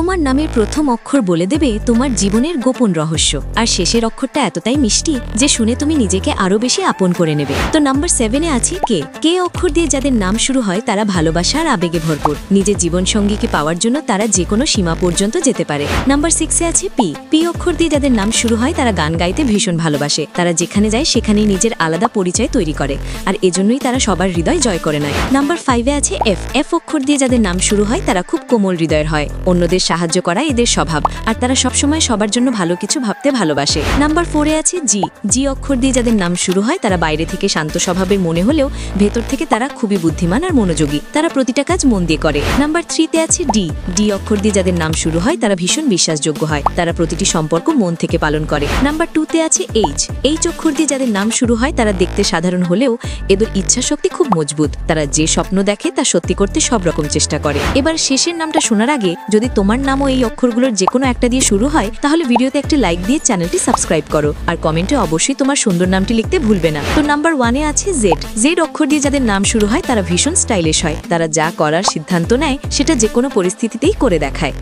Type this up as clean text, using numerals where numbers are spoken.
তোমার নামের প্রথম অক্ষর বলে দেবে তোমার জীবনের গোপন রহস্য, আর শেষের অক্ষরটা এতটাই মিষ্টি যে শুনে তুমি নিজেকে আরো বেশি আপন করে নেবে। তো নাম্বার 7-এ আছে কে। কে অক্ষর দিয়ে যাদের নাম শুরু হয় তারা ভালোবাসা আর আবেগে ভরপুর। নিজের জীবনসঙ্গীকে পাওয়ার জন্য তারা যে কোনো সীমা পর্যন্ত যেতে পারে। নাম্বার 6-এ আছে পি। পি অক্ষর দিয়ে যাদের নাম শুরু হয় তারা গান গাইতে ভীষণ ভালোবাসে। তারা যেখানে যায় সেখানেই নিজের আলাদা পরিচয় তৈরি করে, আর এজন্যই তারা সবার হৃদয় জয় করে নেয়। নাম্বার 5-এ আছে এফ। এফ অক্ষর দিয়ে যাদের নাম শুরু হয় তারা খুব কোমল হৃদয়ের হয়। অন্যদের সাহায্য করা এদের স্বভাব, আর তারা সবসময় সবার জন্য ভালো কিছু ভাবতে ভালোবাসে। নাম্বার 4-এ আছে জি। জি অক্ষর দিয়ে যাদের নাম শুরু হয় তারা বাইরে থেকে শান্ত স্বভাবের মনে হলেও ভেতর থেকে তারা খুবই বুদ্ধিমান আর মনোযোগী। তারা প্রতিটা কাজ মন দিয়ে করে। নাম্বার 3-তে আছে ডি। ডি অক্ষর দিয়ে যাদের নাম শুরু হয় তারা ভীষণ বিশ্বাসযোগ্য হয়। তারা প্রতিটি সম্পর্ক মন থেকে পালন করে। নাম্বার 2-তে আছে এইচ। এইচ অক্ষর দিয়ে যাদের নাম শুরু হয় তারা দেখতে সাধারণ হলেও এদের ইচ্ছাশক্তি খুব মজবুত। তারা যে স্বপ্ন দেখে তা সত্যি করতে সব রকম চেষ্টা করে। এবার শেষের নামটা শোনার আগে যদি তোমার নামও এই অক্ষরগুলোর যে কোনো একটা দিয়ে শুরু হয় তাহলে ভিডিওতে একটি লাইক দিয়ে চ্যানেলটি সাবস্ক্রাইব করো, আর কমেন্টে অবশ্যই তোমার সুন্দর নামটি লিখতে ভুলবে না। তো নাম্বার 1-এ আছে জেড। জেড অক্ষর দিয়ে যাদের নাম শুরু হয় তারা ভীষণ স্টাইলিশ হয়। তারা যা করার সিদ্ধান্ত নেয় সেটা যে কোনো পরিস্থিতিতেই করে দেখায়।